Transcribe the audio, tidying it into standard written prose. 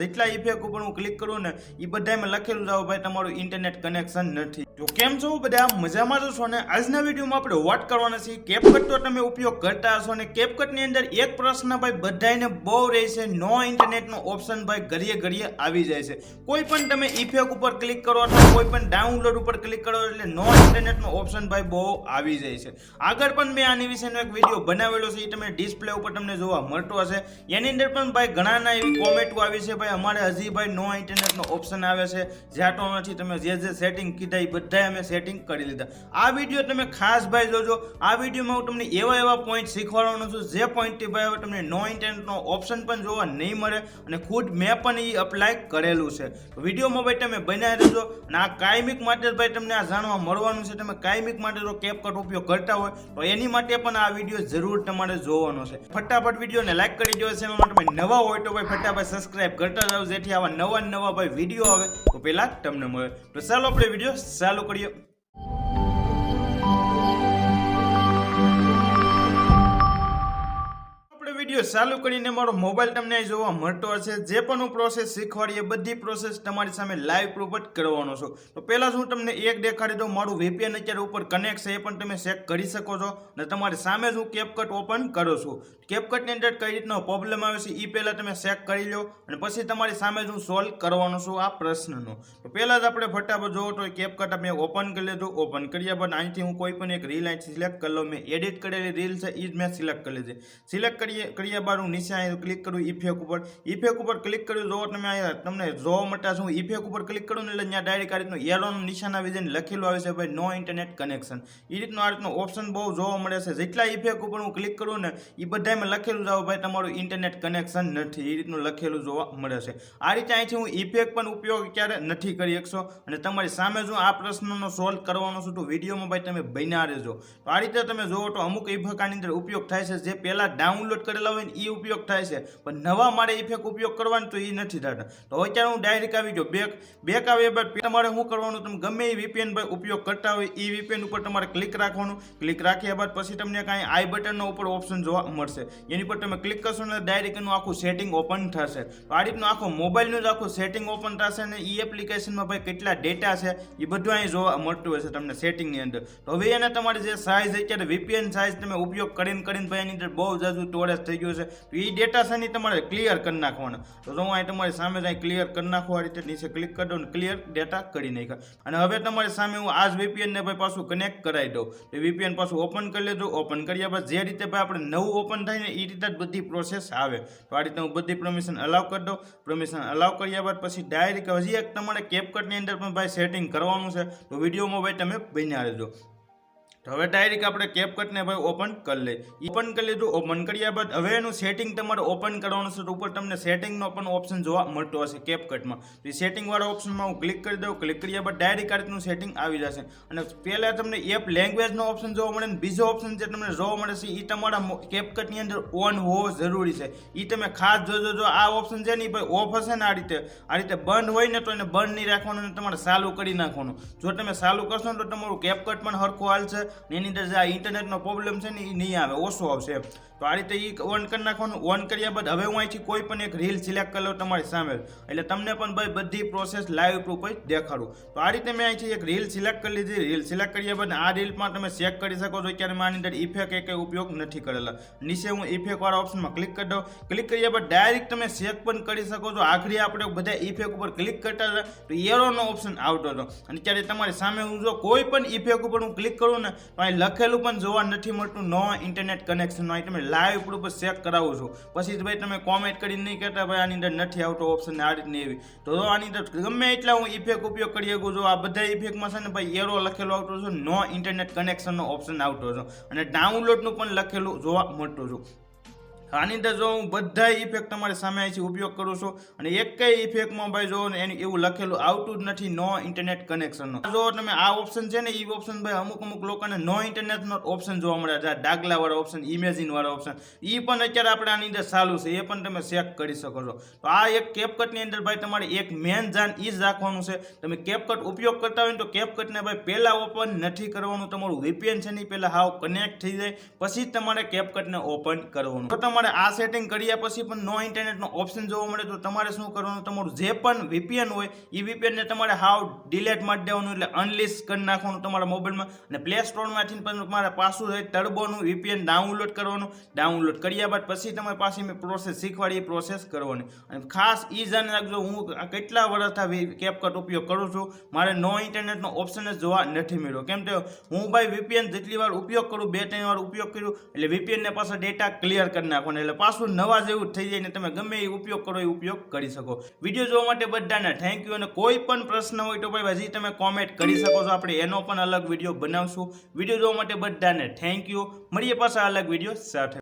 જેટલા ઇફેક્ટ ઉપર હું ક્લિક કરું ને એ બધામાં લખેલું જ આવે ભાઈ તમારું ઇન્ટરનેટ કનેક્શન નથી। તો કેમ છો બધા, મજામાં છો ને? આજના વિડીયોમાં આપણે વાત કરવાના છીએ કેપકટ તો તમે ઉપયોગ કરતા હશો ને કેપકટની અંદર એક પ્રશ્ન ભાઈ બધાને બહુ રહે છે, નો ઇન્ટરનેટનો ઓપ્શન ભાઈ ઘડીએ ઘડીએ આવી જાય છે। કોઈ પણ તમે ઇફેક્ટ ઉપર ક્લિક કરો અથવા કોઈ પણ ડાઉનલોડ ઉપર ક્લિક કરો એટલે નો ઇન્ટરનેટનો ઓપ્શન ભાઈ બહુ આવી જાય છે। આગળ પણ મેં આની વિશેનો એક વિડીયો બનાવેલો છે, એ તમે ડિસ્પ્લે ઉપર તમને જોવા મળતો હશે। એની અંદર પણ ભાઈ ઘણાના એવી કોમેન્ટો આવી છે, ભાઈ અમારે હજી ભાઈ નો ઇન્ટરનેટનો ઓપ્શન આવે છે, જાતો નથી। તમે જે સેટિંગ કીધા એ બધા અમે સેટિંગ કરી લીધા। આ વિડીયો તમે ખાસ ભાઈ જોજો। આ વિડીયોમાં હું તમને એવા પોઈન્ટ શીખવાડવાનો છું જે પોઈન્ટથી ભાઈ હવે તમને નો ઇન્ટરનેટનો ઓપ્શન પણ જોવા નહીં મળે અને ખુદ મેં પણ એ અપ્લાય કરેલું છે। વિડીયોમાં ભાઈ તમે બનાવી દેજો અને આ કાયમિક માટે ભાઈ તમને આ જાણવા મળવાનું છે। તમે કાયમિક માટે જો કેપકટ ઉપયોગ કરતા હોય તો એની માટે પણ આ વિડીયો જરૂર તમારે જોવાનો છે। ફટાફટ વિડીયોને લાઈક કરી દો, ચેનલમાં તમે નવા હોય તો ભાઈ ફટાફટ સબસ્ક્રાઇબ કરતા જાઓ જેથી આવા નવા ભાઈ વિડીયો આવે તો પહેલા તમને મળે। તો ચાલો આપણે વિડીયો ચાલુ કરીએ। વિડીયો ચાલુ કરીને મારો મોબાઈલ તમને અહીં જોવા મળતો હશે। જે પણ હું પ્રોસેસ શીખવાડીએ બધી પ્રોસેસ તમારી સામે લાઈવ પ્રૂફ જ કરવાનો છું। તો પહેલાં હું તમને એક દેખાડી દઉં, મારું VPN અત્યારે ઉપર કનેક્ટ છે એ પણ તમે ચેક કરી શકો છો અને તમારી સામે જ હું કેપકટ ઓપન કરું છું। કેપકટની અંદર કઈ રીતનો પ્રોબ્લેમ આવે છે એ પહેલાં તમે ચેક કરી લો અને પછી તમારી સામે જ હું સોલ્વ કરવાનો છું આ પ્રશ્નનો। તો પહેલાં જ આપણે ફટાફટ જોવો તો કેપકટ આપણે ઓપન કરી લીધું। ઓપન કર્યા બાદ અહીંથી હું કોઈ પણ એક રીલ અહીં સિલેક્ટ કરી લઉં। મેં એડિટ કરેલી રીલ છે એ જ મેં સિલેક્ટ કરી લીધી। સિલેક્ટ કર્યા બાદ હું નીચે અહીં ક્લિક કરું ઇફેક્ટ ઉપર ક્લિક કર્યું। જો તમે અહીંયા તમને જોવા મળતા છું ઇફેક્ટ ઉપર ક્લિક કરું ને એટલે ત્યાં ડાયરેક્ટ આ રીતનું યેલોનું નિશાન આવી જાય લખેલું આવે છે ભાઈ નો ઇન્ટરનેટ કનેક્શન। એ રીતનો આ રીતનો ઓપ્શન બહુ જોવા મળે છે। જેટલા ઇફેક્ટ ઉપર હું ક્લિક કરું ને એ બધામાં લખેલું જ આવે ભાઈ તમારું ઇન્ટરનેટ કનેક્શન નથી, એ રીતનું લખેલું જોવા મળે છે। આ રીતે અહીંથી હું ઇફેક્ટ પણ ઉપયોગ ક્યારે નથી કરી શકશો અને તમારી સામે જો આ પ્રશ્નનો સોલ્વ કરવાનો છું તો વિડીયોમાં ભાઈ તમે બન્યા રહેજો। તો આ રીતે તમે જોવો તો અમુક ઇફેક્ટ આની અંદર ઉપયોગ થાય છે જે પહેલાં ડાઉનલોડ કરેલા હોય ને એ ઉપયોગ થાય છે, પણ નવા મારે ઇફેક્ટ ઉપયોગ કરવાનું તો એ નથી થતા। તો અત્યારે હું ડાયરેક્ટ આવી ગયો બેક આવ્યા બાદ તમારે શું કરવાનું, તમે ગમે એ VPN ભાઈ ઉપયોગ કરતા હોય એ VPN ઉપર તમારે ક્લિક રાખવાનું। ક્લિક રાખ્યા બાદ પછી તમને કાંઈ આઈ બટનનો ઉપર ઓપ્શન જોવા મળશે, એની પર તમે ક્લિક કરશો ને ડાયરેક્ટ એનું આખું સેટિંગ ઓપન થશે। તો આ રીતનું આખું મોબાઈલનું જ આખું સેટિંગ ઓપન થશે અને એ એપ્લિકેશનમાં ભાઈ કેટલા ડેટા છે એ બધું અહીં જોવા મળતું હશે તમને સેટિંગની અંદર। તો હવે એને તમારી જે સાઇઝ અત્યારે VPN સાઇઝ તમે ઉપયોગ કરીને ભાઈ એની અંદર બહુ જાજુ સ્ટોરેજ થઈ ગયું છે, તો એ ડેટા છે ને તમારે ક્લિયર કરી નાખવાના। તો હું અહીં તમારી સામે જ અહીં ક્લિયર કરી નાખું, આ રીતે નીચે ક્લિક કરી દઉં ક્લિયર ડેટા કરી નાખ્યા। અને હવે તમારી સામે હું આ જ VPN ને ભાઈ પાછું કનેક્ટ કરાવી દઉં। તો VPN પાછું ઓપન કરી લીધું। ઓપન કર્યા બાદ જે રીતે ભાઈ આપણે નવું ઓપન થાય ને એ રીતે જ બધી પ્રોસેસ આવે। તો આ રીતે હું બધી પરમિશન અલાઉ કરી દઉં। પરમિશન અલાઉ કર્યા બાદ પછી ડાયરેક્ટ હજી એક તમારે કેપકટની અંદર પણ ભાઈ સેટિંગ કરવાનું છે, તો વિડીયોમાં ભાઈ તમે બન્યા રહેજો। તો હવે ડાયરેક્ટ આપણે કેપકટને ભાઈ ઓપન કરી લઈએ। ઓપન કરી લીધું। ઓપન કર્યા બાદ હવે એનું સેટિંગ તમારે ઓપન કરવાનું છે, તો ઉપર તમને સેટિંગનો પણ ઓપ્શન જોવા મળતો હશે કેપકટમાં। તો એ સેટિંગવાળા ઓપ્શનમાં હું ક્લિક કરી દઉં। ક્લિક કર્યા બાદ ડાયરેક્ટ આ રીતનું સેટિંગ આવી જશે અને પહેલાં તમને એપ લેંગ્વેજનો ઓપ્શન જોવા મળે ને બીજો ઓપ્શન જે તમને જોવા મળે છે એ તમારા કેપકટની અંદર ઓન હોવો જરૂરી છે। એ તમે ખાસ જોજો। જો આ ઓપ્શન છે ને એ ભાઈ ઓફ હશે ને આ રીતે બંધ હોય ને તો એને બંધ નહીં રાખવાનું અને તમારે ચાલુ કરી નાખવાનું। જો તમે ચાલુ કરશો ને તો તમારું કેપકટ પણ સરખું હાલશે, એની અંદર જે આ ઇન્ટરનેટનો પ્રોબ્લેમ છે ને એ નહીં આવે, ઓછો આવશે। તો આ રીતે એ ઓન કરી નાખવાનું। ઓન કર્યા બાદ હવે હું અહીંથી કોઈ પણ એક રીલ સિલેક્ટ કરી લઉં તમારી સામે, એટલે તમને પણ ભાઈ બધી પ્રોસેસ લાઈવ પ્રૂફ જ દેખાડું। તો આ રીતે મેં અહીંથી એક રીલ સિલેક્ટ કરી લીધી। રીલ સિલેક્ટ કર્યા બાદ આ રીલમાં તમે ચેક કરી શકો છો અત્યારે આની અંદર ઇફેક્ટ કંઈ ઉપયોગ નથી કરેલા। નીચે હું ઇફેક્ટવાળા ઓપ્શનમાં ક્લિક કરી દઉં। ક્લિક કર્યા બાદ ડાયરેક્ટ તમે ચેક પણ કરી શકો છો। આખરી આપણે બધા ઇફેક્ટ ઉપર ક્લિક કરતા હતા તો એરોનો ઓપ્શન આવતો હતો અને અત્યારે તમારી સામે હું જો કોઈ પણ ઇફેક્ટ ઉપર હું ક્લિક કરું ને તો અહીં લખેલું પણ જોવા નથી મળતું નો ઇન્ટરનેટ કનેક્શન। અહીં તમે લાઈવ પ્રૂફ ચેક કરાવું છું, પછી જ ભાઈ તમે કોમેન્ટ કરીને નહીં કહેતા ભાઈ આની અંદર નથી આવતો ઓપ્શન આ રીતની એવી। તો આની અંદર ગમે એટલા હું ઇફેક્ટ ઉપયોગ કરી શકું છું, આ બધા ઇફેક્ટમાં છે ને ભાઈ એરો લખેલો આવતો છે, નો ઇન્ટરનેટ કનેક્શનનો ઓપ્શન આવતો છે અને ડાઉનલોડનું પણ લખેલું જોવા મળતું છું। આની અંદર જો હું બધા ઇફેક્ટ તમારી સામે અહીંથી ઉપયોગ કરું છું અને એક કઈ ઇફેક્ટમાં ભાઈ જો એનું એવું લખેલું આવતું જ નથી નો ઇન્ટરનેટ કનેક્શનનો। જો તમે આ ઓપ્શન છે ને એ ઓપ્શન ભાઈ અમુક લોકોને નો ઇન્ટરનેટનો ઓપ્શન જોવા મળે છે, ડાગલાવાળા ઓપ્શન, ઇમેજિનવાળા ઓપ્શન, એ પણ અત્યારે આપણે આની અંદર ચાલુ છે, એ પણ તમે ચેક કરી શકો છો। તો આ એક કેપકટની અંદર ભાઈ તમારે એક મેન જાન એ જ રાખવાનું છે, તમે કેપકટ ઉપયોગ કરતા હોય ને તો કેપકટને ભાઈ પહેલાં ઓપન નથી કરવાનું, તમારું VPN છે ને પહેલાં હાવ કનેક્ટ થઈ જાય પછી જ તમારે કેપકટને ઓપન કરવાનું। તો તમારે આ સેટિંગ કર્યા પછી પણ નો ઇન્ટરનેટનો ઓપ્શન જોવા મળે તો તમારે શું કરવાનું, તમારું જે પણ VPN હોય એ VPN ને તમારે હાવ ડિલેટ મારી દેવાનું, એટલે અનલિસ્ટ કરી નાખવાનું તમારા મોબાઈલમાં. અને પ્લે સ્ટોરમાંથી પણ તમારે પાછું ટર્બોનું VPN ડાઉનલોડ કરવાનું. ડાઉનલોડ કર્યા બાદ પછી તમારે પાછી મેં પ્રોસેસ શીખવાડી એ પ્રોસેસ કરવાની. અને ખાસ એ જાણી રાખજો, હું કેટલા વર્ષથી CapCut ઉપયોગ કરું છું, મારે નો ઇન્ટરનેટનો ઓપ્શન જ જોવા નથી મળ્યો. કેમ કે હું ભાઈ VPN જેટલી વાર ઉપયોગ કરું, 2-3 વાર ઉપયોગ કર્યું એટલે VPN ને પાછા ડેટા ક્લિયર કરી નાખવાનો, એટલે પાછું નવા જેવું થઈ જાય ને તમે ગમે એ ઉપયોગ કરો એ ઉપયોગ કરી શકો. વિડીયો જોવા માટે બધાને થેન્ક યુ. અને કોઈ પણ પ્રશ્ન હોય તો ભાઈ હજી તમે કોમેન્ટ કરી શકો છો, આપણે એનો પણ અલગ વિડીયો બનાવશું. વિડીયો જોવા માટે બધાને થેન્ક યુ. મળીએ પાછા અલગ વિડીયો સાથે.